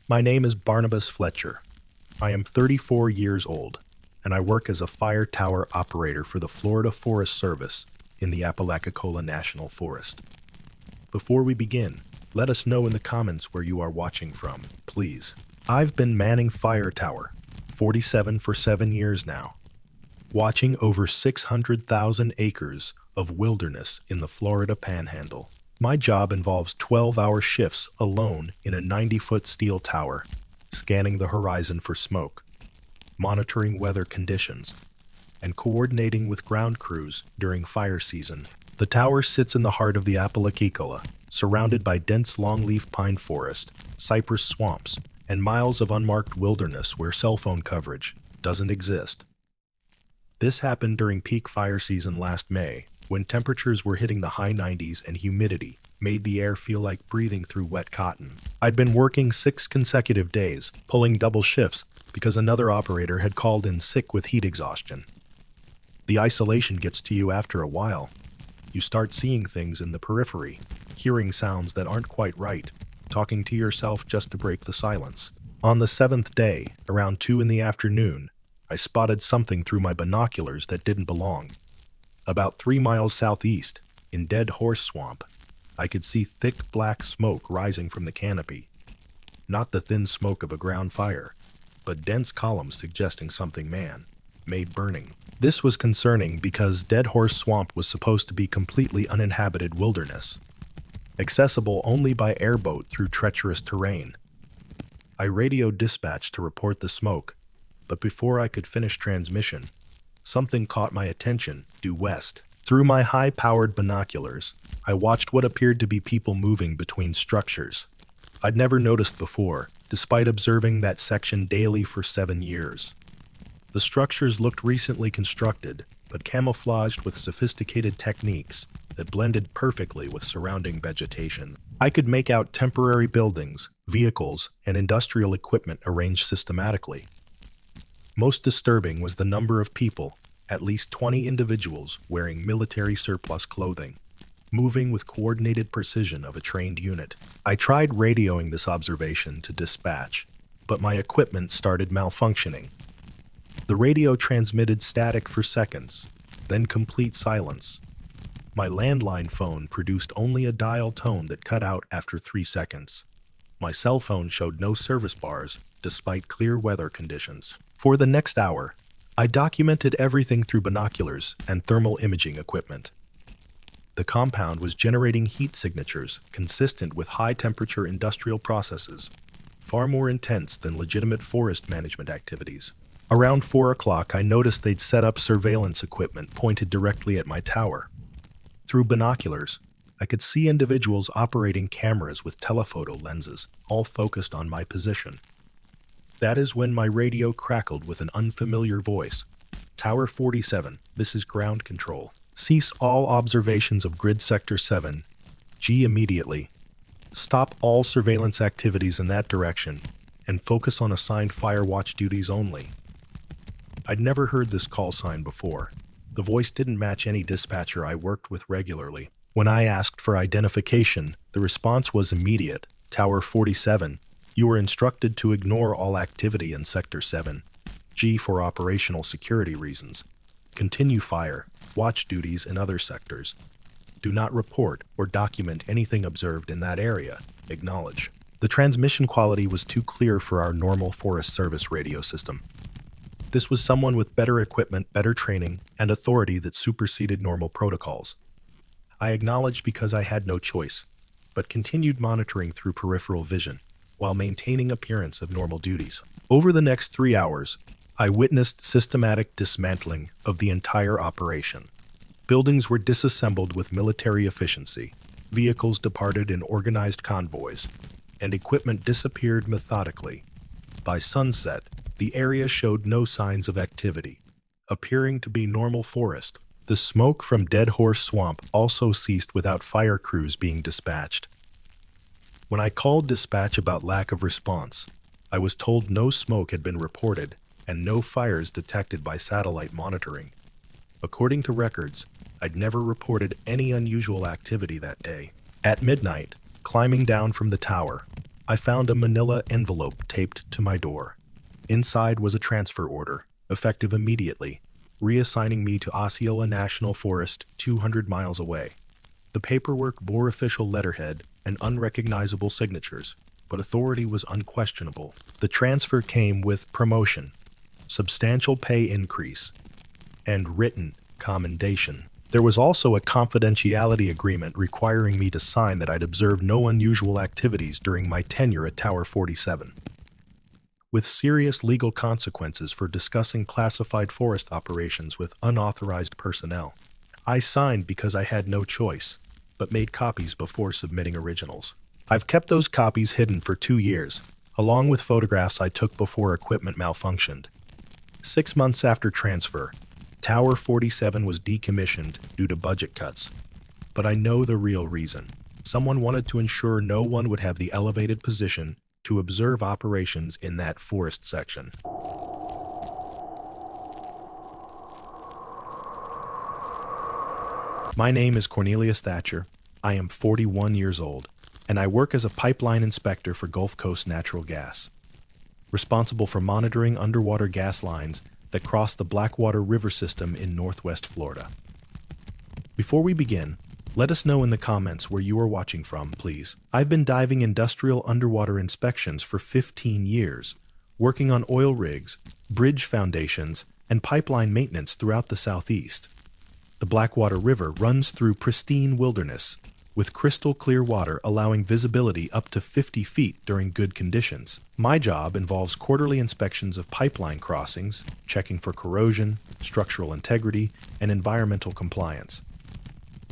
My name is Barnabas Fletcher. I am 34 years old, and I work as a fire tower operator for the Florida Forest Service in the Apalachicola National Forest. Before we begin, let us know in the comments where you are watching from, please. I've been manning Fire Tower 47 for 7 years now, watching over 600,000 acres of wilderness in the Florida Panhandle. My job involves 12-hour shifts alone in a 90-foot steel tower, scanning the horizon for smoke, monitoring weather conditions, and coordinating with ground crews during fire season. The tower sits in the heart of the Apalachicola, surrounded by dense longleaf pine forest, cypress swamps, and miles of unmarked wilderness where cell phone coverage doesn't exist. This happened during peak fire season last May, when temperatures were hitting the high 90s and humidity made the air feel like breathing through wet cotton. I'd been working 6 consecutive days, pulling double shifts, because another operator had called in sick with heat exhaustion. The isolation gets to you after a while. You start seeing things in the periphery, hearing sounds that aren't quite right, talking to yourself just to break the silence. On the 7th day, around 2 in the afternoon, I spotted something through my binoculars that didn't belong. About 3 miles southeast, in Dead Horse Swamp, I could see thick black smoke rising from the canopy. Not the thin smoke of a ground fire, but dense columns suggesting something man-made burning. This was concerning because Dead Horse Swamp was supposed to be completely uninhabited wilderness, accessible only by airboat through treacherous terrain. I radioed dispatch to report the smoke, but before I could finish transmission, something caught my attention due west. Through my high-powered binoculars, I watched what appeared to be people moving between structures. I'd never noticed before, despite observing that section daily for 7 years. The structures looked recently constructed, but camouflaged with sophisticated techniques that blended perfectly with surrounding vegetation. I could make out temporary buildings, vehicles, and industrial equipment arranged systematically. Most disturbing was the number of people, at least 20 individuals wearing military surplus clothing, moving with coordinated precision of a trained unit. I tried radioing this observation to dispatch, but my equipment started malfunctioning. The radio transmitted static for seconds, then complete silence. My landline phone produced only a dial tone that cut out after 3 seconds. My cell phone showed no service bars, despite clear weather conditions. For the next hour, I documented everything through binoculars and thermal imaging equipment. The compound was generating heat signatures consistent with high-temperature industrial processes, far more intense than legitimate forest management activities. Around 4 o'clock, I noticed they'd set up surveillance equipment pointed directly at my tower. Through binoculars, I could see individuals operating cameras with telephoto lenses, all focused on my position. That is when my radio crackled with an unfamiliar voice. Tower 47, this is ground control. Cease all observations of Grid Sector 7. G immediately. Stop all surveillance activities in that direction and focus on assigned fire watch duties only. I'd never heard this call sign before. The voice didn't match any dispatcher I worked with regularly. When I asked for identification, the response was immediate. Tower 47. You were instructed to ignore all activity in Sector 7. G for operational security reasons. Continue fire, watch duties in other sectors. Do not report or document anything observed in that area. Acknowledge. The transmission quality was too clear for our normal Forest Service radio system. This was someone with better equipment, better training, and authority that superseded normal protocols. I acknowledged because I had no choice, but continued monitoring through peripheral vision, while maintaining appearance of normal duties. Over the next 3 hours, I witnessed systematic dismantling of the entire operation. Buildings were disassembled with military efficiency, vehicles departed in organized convoys, and equipment disappeared methodically. By sunset, the area showed no signs of activity, appearing to be normal forest. The smoke from Dead Horse Swamp also ceased without fire crews being dispatched. When I called dispatch about lack of response, I was told no smoke had been reported and no fires detected by satellite monitoring. According to records, I'd never reported any unusual activity that day. At midnight, climbing down from the tower, I found a manila envelope taped to my door. Inside was a transfer order, effective immediately, reassigning me to Osceola National Forest 200 miles away. The paperwork bore official letterhead and unrecognizable signatures, but authority was unquestionable. The transfer came with promotion, substantial pay increase, and written commendation. There was also a confidentiality agreement requiring me to sign that I'd observed no unusual activities during my tenure at Tower 47, with serious legal consequences for discussing classified forest operations with unauthorized personnel. I signed because I had no choice, but made copies before submitting originals. I've kept those copies hidden for 2 years, along with photographs I took before equipment malfunctioned. 6 months after transfer, Tower 47 was decommissioned due to budget cuts. But I know the real reason. Someone wanted to ensure no one would have the elevated position to observe operations in that forest section. My name is Cornelius Thatcher. I am 41 years old, and I work as a pipeline inspector for Gulf Coast Natural Gas, responsible for monitoring underwater gas lines that cross the Blackwater River system in northwest Florida. Before we begin, let us know in the comments where you are watching from, please. I've been diving industrial underwater inspections for 15 years, working on oil rigs, bridge foundations, and pipeline maintenance throughout the southeast. The Blackwater River runs through pristine wilderness, with crystal clear water allowing visibility up to 50 feet during good conditions. My job involves quarterly inspections of pipeline crossings, checking for corrosion, structural integrity, and environmental compliance.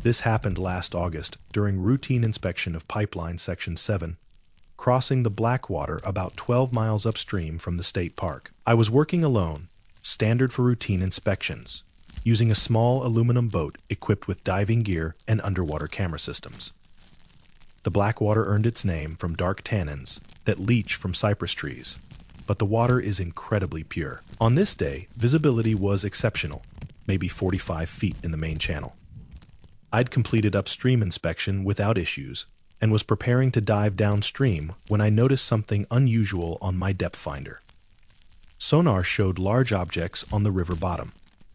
This happened last August during routine inspection of Pipeline Section 7, crossing the Blackwater about 12 miles upstream from the state park. I was working alone, standard for routine inspections, using a small aluminum boat equipped with diving gear and underwater camera systems. The Blackwater earned its name from dark tannins that leach from cypress trees, but the water is incredibly pure. On this day, visibility was exceptional, maybe 45 feet in the main channel. I'd completed upstream inspection without issues and was preparing to dive downstream when I noticed something unusual on my depth finder. Sonar showed large objects on the river bottom,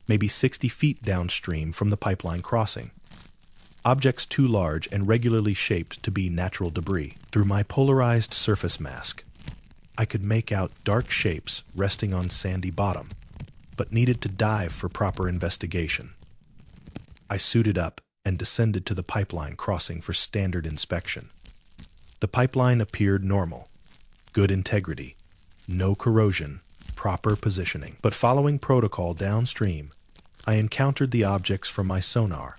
maybe 60 feet downstream from the pipeline crossing. Objects too large and regularly shaped to be natural debris. Through my polarized surface mask, I could make out dark shapes resting on sandy bottom, but needed to dive for proper investigation. I suited up and descended to the pipeline crossing for standard inspection. The pipeline appeared normal, good integrity, no corrosion, proper positioning. But following protocol downstream, I encountered the objects from my sonar.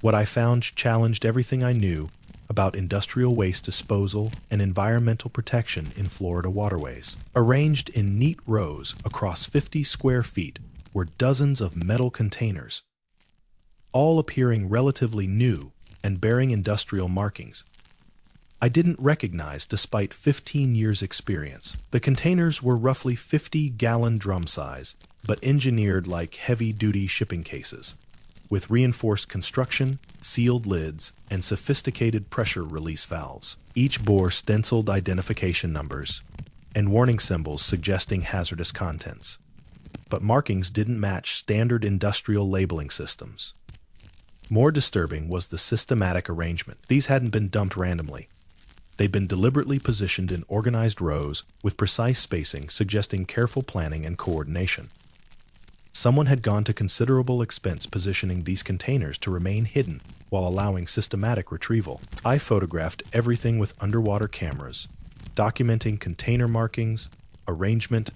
What I found challenged everything I knew about industrial waste disposal and environmental protection in Florida waterways. Arranged in neat rows across 50 square feet were dozens of metal containers, all appearing relatively new and bearing industrial markings I didn't recognize despite 15 years' experience. The containers were roughly 50-gallon drum size, but engineered like heavy-duty shipping cases, with reinforced construction, sealed lids, and sophisticated pressure release valves. Each bore stenciled identification numbers and warning symbols suggesting hazardous contents. But markings didn't match standard industrial labeling systems. More disturbing was the systematic arrangement. These hadn't been dumped randomly. They'd been deliberately positioned in organized rows with precise spacing suggesting careful planning and coordination. Someone had gone to considerable expense positioning these containers to remain hidden while allowing systematic retrieval. I photographed everything with underwater cameras, documenting container markings, arrangement,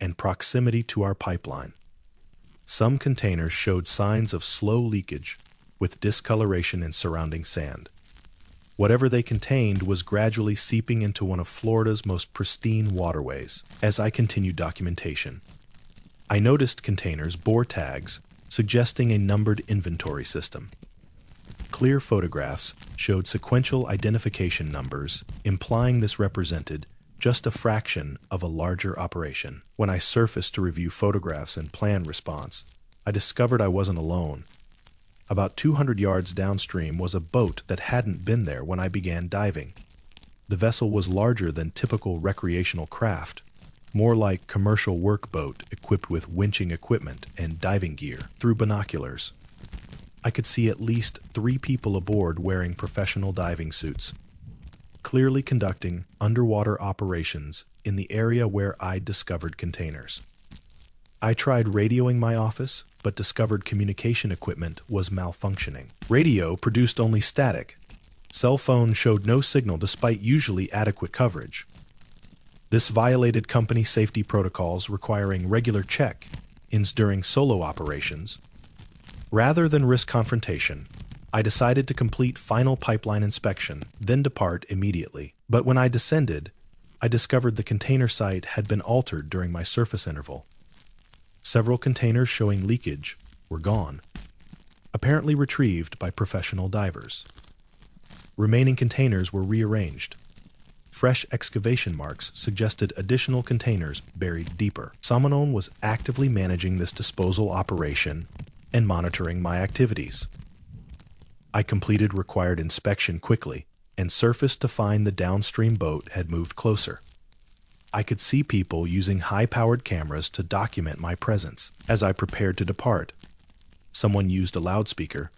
and proximity to our pipeline. Some containers showed signs of slow leakage with discoloration in surrounding sand. Whatever they contained was gradually seeping into one of Florida's most pristine waterways. As I continued documentation, I noticed containers bore tags suggesting a numbered inventory system. Clear photographs showed sequential identification numbers, implying this represented just a fraction of a larger operation. When I surfaced to review photographs and plan response, I discovered I wasn't alone. About 200 yards downstream was a boat that hadn't been there when I began diving. The vessel was larger than typical recreational craft, more like commercial workboat equipped with winching equipment and diving gear. Through binoculars, I could see at least 3 people aboard wearing professional diving suits, clearly conducting underwater operations in the area where I discovered containers. I tried radioing my office, but discovered communication equipment was malfunctioning. Radio produced only static. Cell phone showed no signal despite usually adequate coverage. This violated company safety protocols requiring regular check-ins during solo operations. Rather than risk confrontation, I decided to complete final pipeline inspection, then depart immediately. But when I descended, I discovered the container site had been altered during my surface interval. Several containers showing leakage were gone, apparently retrieved by professional divers. Remaining containers were rearranged. Fresh excavation marks suggested additional containers buried deeper. Someone was actively managing this disposal operation and monitoring my activities. I completed required inspection quickly and surfaced to find the downstream boat had moved closer. I could see people using high-powered cameras to document my presence. As I prepared to depart, someone used a loudspeaker.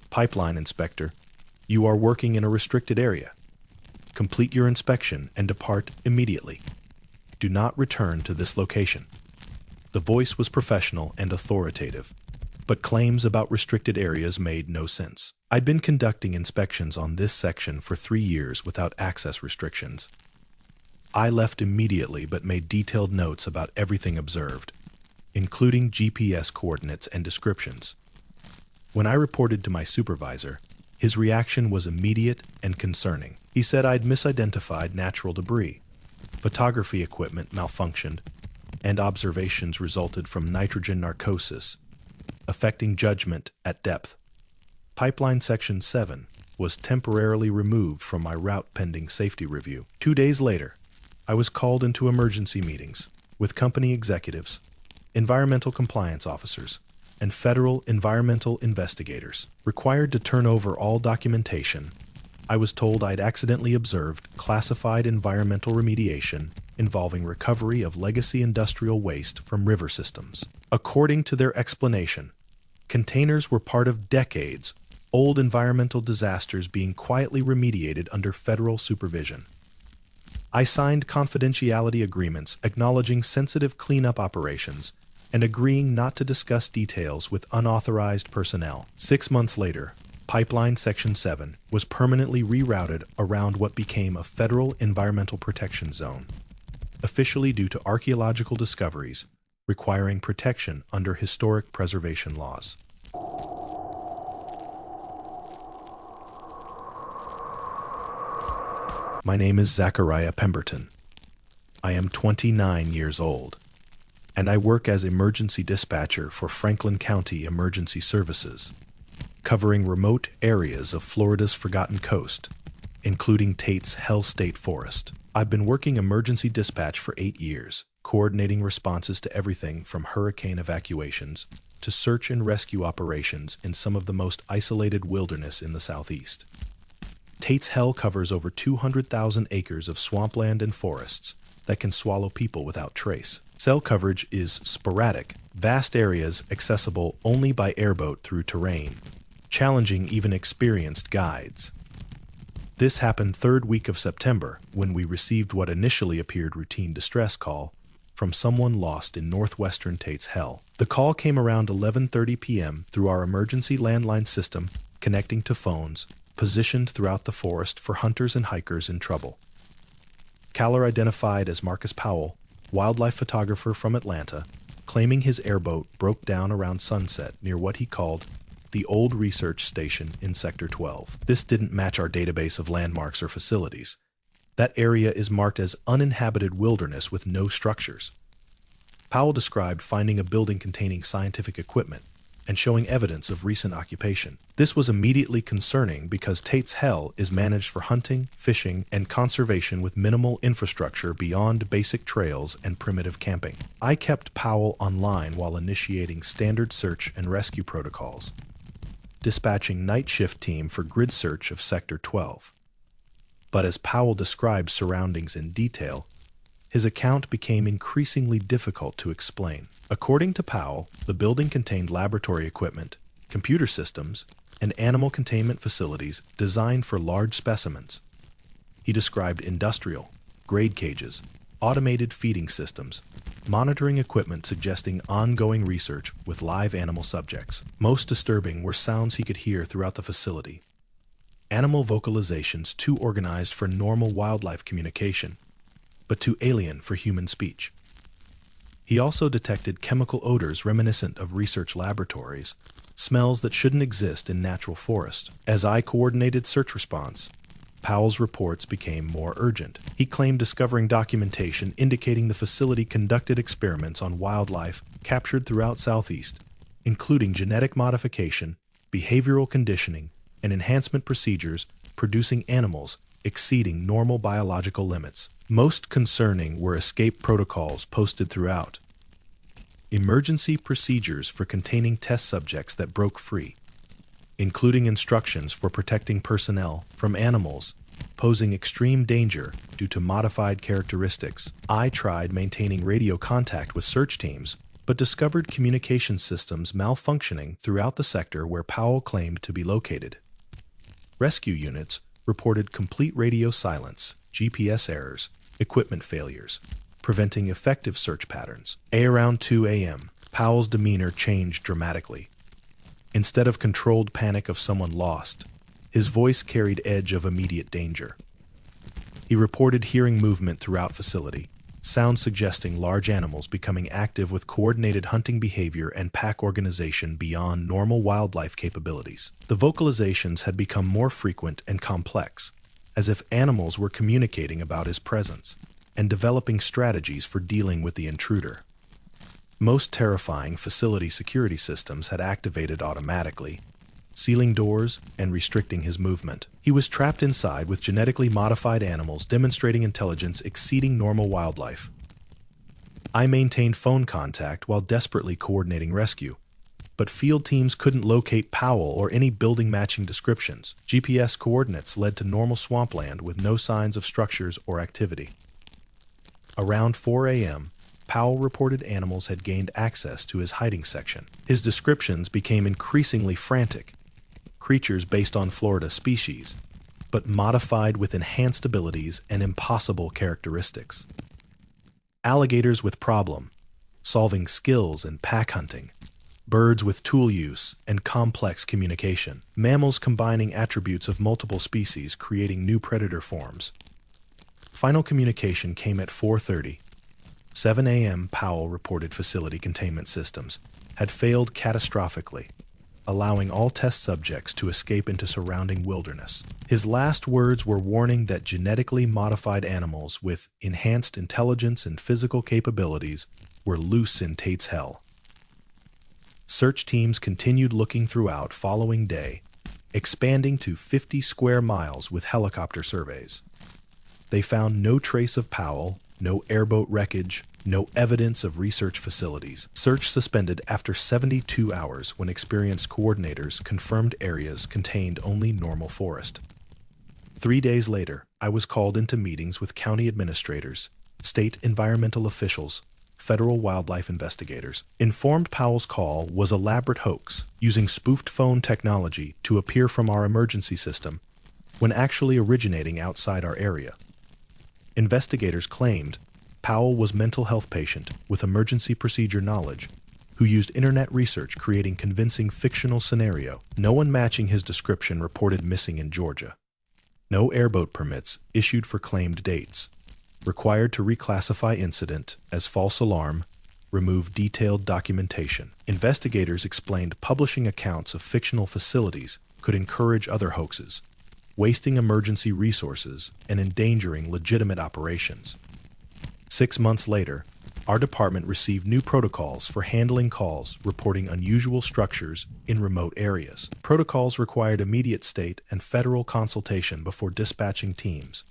"Pipeline inspector, you are working in a restricted area. Complete your inspection and depart immediately. Do not return to this location." The voice was professional and authoritative, but claims about restricted areas made no sense. I'd been conducting inspections on this section for 3 years without access restrictions. I left immediately but made detailed notes about everything observed, including GPS coordinates and descriptions. When I reported to my supervisor, his reaction was immediate and concerning. He said I'd misidentified natural debris, photography equipment malfunctioned, and observations resulted from nitrogen narcosis, affecting judgment at depth. Pipeline Section 7 was temporarily removed from my route pending safety review. 2 days later, I was called into emergency meetings with company executives, environmental compliance officers, and federal environmental investigators. Required to turn over all documentation, I was told I'd accidentally observed classified environmental remediation involving recovery of legacy industrial waste from river systems. According to their explanation, containers were part of decades-old environmental disasters being quietly remediated under federal supervision. I signed confidentiality agreements acknowledging sensitive cleanup operations and agreeing not to discuss details with unauthorized personnel. 6 months later, Pipeline Section 7 was permanently rerouted around what became a federal environmental protection zone, officially due to archaeological discoveries requiring protection under historic preservation laws. My name is Zachariah Pemberton. I am 29 years old, and I work as emergency dispatcher for Franklin County Emergency Services, covering remote areas of Florida's Forgotten Coast, including Tate's Hell State Forest. I've been working emergency dispatch for 8 years, coordinating responses to everything from hurricane evacuations to search and rescue operations in some of the most isolated wilderness in the Southeast. Tate's Hell covers over 200,000 acres of swampland and forests that can swallow people without trace. Cell coverage is sporadic, vast areas accessible only by airboat through terrain, challenging even experienced guides. This happened 3rd week of September when we received what initially appeared routine distress call from someone lost in northwestern Tate's Hell. The call came around 11:30 p.m. through our emergency landline system connecting to phones positioned throughout the forest for hunters and hikers in trouble. Caller identified as Marcus Powell, wildlife photographer from Atlanta, claiming his airboat broke down around sunset near what he called the old research station in Sector 12. This didn't match our database of landmarks or facilities. That area is marked as uninhabited wilderness with no structures. Powell described finding a building containing scientific equipment and showing evidence of recent occupation. This was immediately concerning because Tate's Hell is managed for hunting, fishing, and conservation with minimal infrastructure beyond basic trails and primitive camping. I kept Powell online while initiating standard search and rescue protocols, dispatching night shift team for grid search of Sector 12. But as Powell described surroundings in detail, his account became increasingly difficult to explain. According to Powell, the building contained laboratory equipment, computer systems, and animal containment facilities designed for large specimens. He described industrial, grade cages, automated feeding systems, monitoring equipment suggesting ongoing research with live animal subjects. Most disturbing were sounds he could hear throughout the facility. Animal vocalizations too organized for normal wildlife communication, but too alien for human speech. He also detected chemical odors reminiscent of research laboratories, smells that shouldn't exist in natural forests. As I coordinated search response, Powell's reports became more urgent. He claimed discovering documentation indicating the facility conducted experiments on wildlife captured throughout Southeast, including genetic modification, behavioral conditioning, and enhancement procedures producing animals exceeding normal biological limits. Most concerning were escape protocols posted throughout. Emergency procedures for containing test subjects that broke free, including instructions for protecting personnel from animals posing extreme danger due to modified characteristics. I tried maintaining radio contact with search teams, but discovered communication systems malfunctioning throughout the sector where Powell claimed to be located. Rescue units reported complete radio silence, GPS errors, equipment failures, preventing effective search patterns. Around 2 a.m., Powell's demeanor changed dramatically. Instead of controlled panic of someone lost, his voice carried edge of immediate danger. He reported hearing movement throughout facility, sounds suggesting large animals becoming active with coordinated hunting behavior and pack organization beyond normal wildlife capabilities. The vocalizations had become more frequent and complex, as if animals were communicating about his presence and developing strategies for dealing with the intruder. Most terrifying, facility security systems had activated automatically, sealing doors and restricting his movement. He was trapped inside with genetically modified animals demonstrating intelligence exceeding normal wildlife. I maintained phone contact while desperately coordinating rescue, but field teams couldn't locate Powell or any building matching descriptions. GPS coordinates led to normal swampland with no signs of structures or activity. Around 4 a.m., Powell reported animals had gained access to his hiding section. His descriptions became increasingly frantic. Creatures based on Florida species, but modified with enhanced abilities and impossible characteristics. Alligators with problem-solving skills and pack hunting. Birds with tool use and complex communication. Mammals combining attributes of multiple species, creating new predator forms. Final communication came at 4:30. 7 a.m. Powell reported facility containment systems had failed catastrophically, allowing all test subjects to escape into surrounding wilderness. His last words were warning that genetically modified animals with enhanced intelligence and physical capabilities were loose in Tate's hell. Search teams continued looking throughout following day, expanding to 50 square miles with helicopter surveys. They found no trace of Powell, no airboat wreckage, no evidence of research facilities. Search suspended after 72 hours when experienced coordinators confirmed areas contained only normal forest. 3 days later, I was called into meetings with county administrators, state environmental officials, federal wildlife investigators. Informed Powell's call was an elaborate hoax, using spoofed phone technology to appear from our emergency system, when actually originating outside our area. Investigators claimed Powell was a mental health patient with emergency procedure knowledge, who used internet research creating convincing fictional scenario. No one matching his description reported missing in Georgia. No airboat permits issued for claimed dates. Required to reclassify incident as false alarm, remove detailed documentation. Investigators explained publishing accounts of fictional facilities could encourage other hoaxes, wasting emergency resources and endangering legitimate operations. 6 months later, our department received new protocols for handling calls reporting unusual structures in remote areas. Protocols required immediate state and federal consultation before dispatching teams,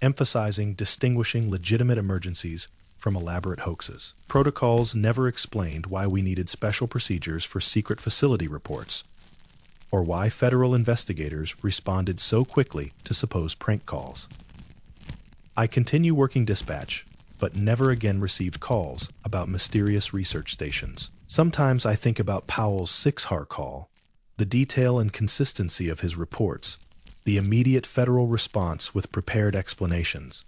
emphasizing distinguishing legitimate emergencies from elaborate hoaxes. Protocols never explained why we needed special procedures for secret facility reports. or why federal investigators responded so quickly to supposed prank calls. I continue working dispatch, but never again received calls about mysterious research stations. Sometimes I think about Powell's 6-hour call, the detail and consistency of his reports, the immediate federal response with prepared explanations,